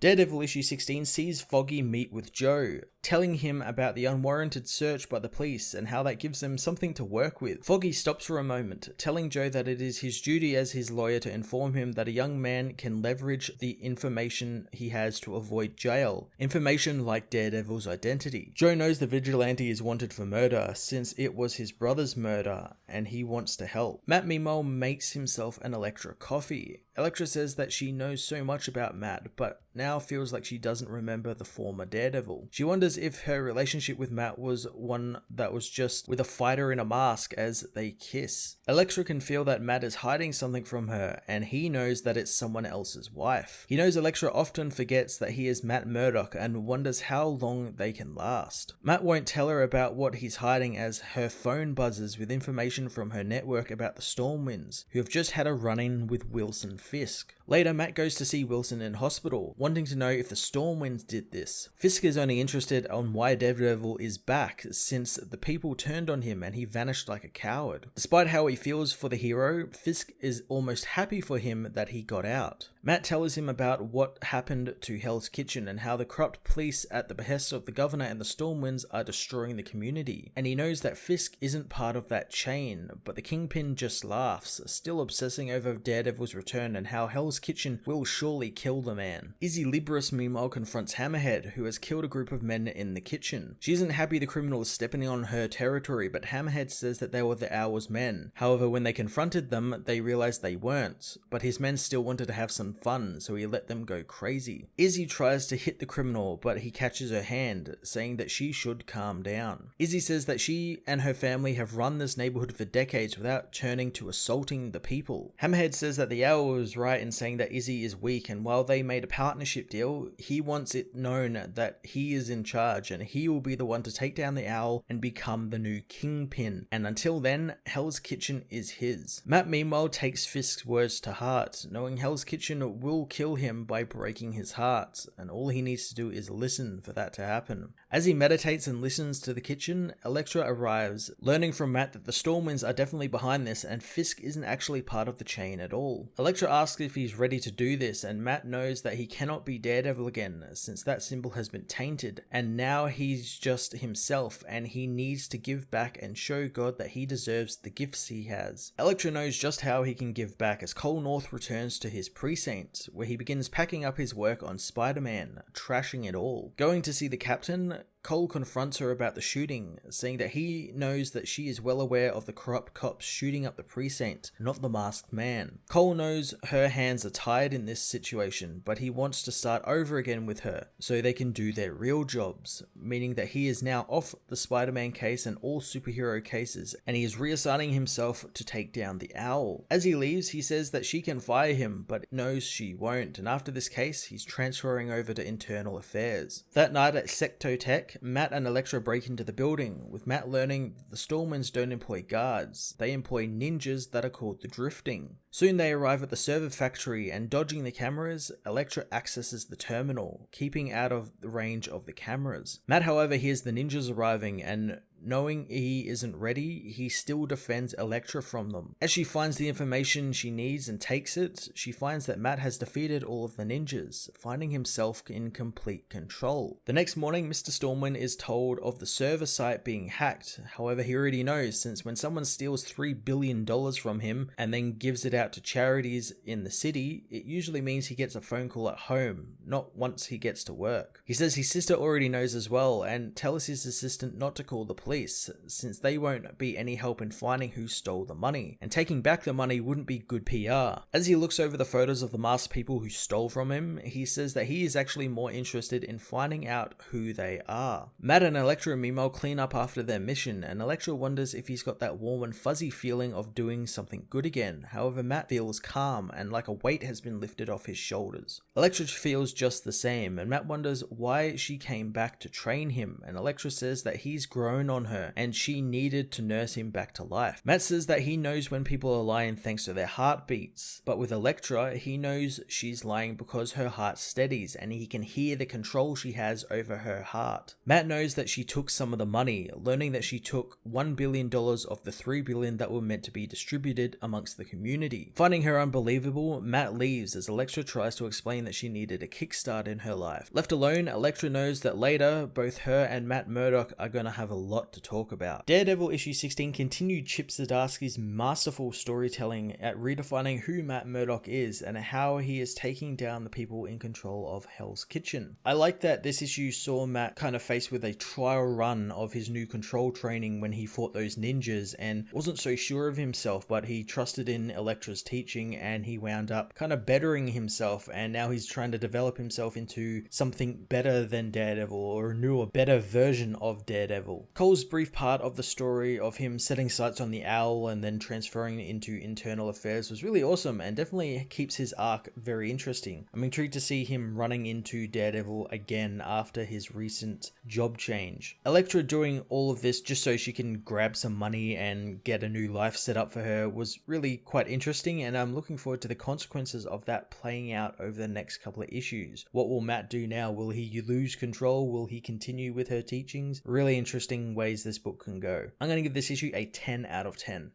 Daredevil issue 16 sees Foggy meet with Joe, telling him about the unwarranted search by the police and how that gives them something to work with. Foggy stops for a moment, telling Joe that it is his duty as his lawyer to inform him that a young man can leverage the information he has to avoid jail, information like Daredevil's identity. Joe knows the vigilante is wanted for murder since it was his brother's murder and he wants to help. Matt meanwhile makes himself an Electra coffee. Electra says that she knows so much about Matt, but now feels like she doesn't remember the former Daredevil. She wonders if her relationship with Matt was one that was just with a fighter in a mask as they kiss. Electra can feel that Matt is hiding something from her, and he knows that it's someone else's wife. He knows Electra often forgets that he is Matt Murdock and wonders how long they can last. Matt won't tell her about what he's hiding as her phone buzzes with information from her network about the Stormwyns, who have just had a run-in with Wilson Fisk. Later, Matt goes to see Wilson in hospital, wanting to know if the Stormwyns did this. Fisk is only interested on why Daredevil is back since the people turned on him and he vanished like a coward. Despite how he feels for the hero, Fisk is almost happy for him that he got out. Matt tells him about what happened to Hell's Kitchen and how the corrupt police at the behest of the governor and the Stormwynds are destroying the community. And he knows that Fisk isn't part of that chain, but the Kingpin just laughs, still obsessing over Daredevil's return and how Hell's Kitchen will surely kill the man. Izzy Libris meanwhile confronts Hammerhead, who has killed a group of men in the kitchen. She isn't happy the criminal is stepping on her territory, but Hammerhead says that they were the Hour's men. However, when they confronted them, they realized they weren't, but his men still wanted to have some fun, so he let them go crazy. Izzy tries to hit the criminal, but he catches her hand, saying that she should calm down. Izzy says that she and her family have run this neighborhood for decades without turning to assaulting the people. Hammerhead says that the Hour was right in saying that Izzy is weak, and while they made a partnership deal, he wants it known that he is in charge and he will be the one to take down the Owl and become the new Kingpin. And until then, Hell's Kitchen is his. Matt meanwhile takes Fisk's words to heart, knowing Hell's Kitchen will kill him by breaking his heart, and all he needs to do is listen for that to happen. As he meditates and listens to the kitchen, Electra arrives, learning from Matt that the Stormwynds are definitely behind this and Fisk isn't actually part of the chain at all. Electra asks if he's ready to do this, and Matt knows that he cannot be Daredevil again since that symbol has been tainted, and now he's just himself and he needs to give back and show God that he deserves the gifts he has. Electra knows just how he can give back as Cole North returns to his precinct, where he begins packing up his work on Spider-Man, trashing it all. Going to see the captain, Cole confronts her about the shooting, saying that he knows that she is well aware of the corrupt cops shooting up the precinct, not the masked man. Cole knows her hands are tied in this situation, but he wants to start over again with her, so they can do their real jobs, meaning that he is now off the Spider-Man case and all superhero cases, and he is reassigning himself to take down the Owl. As he leaves, he says that she can fire him, but knows she won't, and after this case, he's transferring over to internal affairs. That night at Sectotech, Matt and Electra break into the building, with Matt learning that the Stormwynds don't employ guards, they employ ninjas that are called the Drifting. Soon they arrive at the server factory, and dodging the cameras, Electra accesses the terminal, keeping out of the range of the cameras. Matt, however, hears the ninjas arriving, and knowing he isn't ready, he still defends Electra from them. As she finds the information she needs and takes it, she finds that Matt has defeated all of the ninjas, finding himself in complete control. The next morning, Mr. Stormwyn is told of the server site being hacked. However, he already knows, since when someone steals $3 billion from him and then gives it out to charities in the city, it usually means he gets a phone call at home, not once he gets to work. He says his sister already knows as well, and tells his assistant not to call the police, since they won't be any help in finding who stole the money, and taking back the money wouldn't be good PR. As he looks over the photos of the masked people who stole from him, he says that he is actually more interested in finding out who they are. Matt and Electra meanwhile clean up after their mission, and Electra wonders if he's got that warm and fuzzy feeling of doing something good again. However, Matt feels calm and like a weight has been lifted off his shoulders. Electra feels just the same, and Matt wonders why she came back to train him, and Electra says that he's grown on her, and she needed to nurse him back to life. Matt says that he knows when people are lying thanks to their heartbeats, but with Electra, he knows she's lying because her heart steadies and he can hear the control she has over her heart. Matt knows that she took some of the money, learning that she took $1 billion of the $3 billion that were meant to be distributed amongst the community. Finding her unbelievable, Matt leaves as Electra tries to explain that she needed a kickstart in her life. Left alone, Electra knows that later, both her and Matt Murdock are going to have a lot to talk about. Daredevil issue 16 continued Chip Zdarsky's masterful storytelling at redefining who Matt Murdock is and how he is taking down the people in control of Hell's Kitchen. I like that this issue saw Matt kind of faced with a trial run of his new control training when he fought those ninjas and wasn't so sure of himself, but he trusted in Electra's teaching and he wound up kind of bettering himself, and now he's trying to develop himself into something better than Daredevil, or a newer, better version of Daredevil. Cole's brief part of the story of him setting sights on the owl and then transferring it into internal affairs was really awesome and definitely keeps his arc very interesting. I'm intrigued to see him running into Daredevil again after his recent job change. Electra doing all of this just so she can grab some money and get a new life set up for her was really quite interesting, and I'm looking forward to the consequences of that playing out over the next couple of issues. What will Matt do now? Will he lose control? Will he continue with her teachings? Really interesting ways this book can go. I'm going to give this issue a 10 out of 10.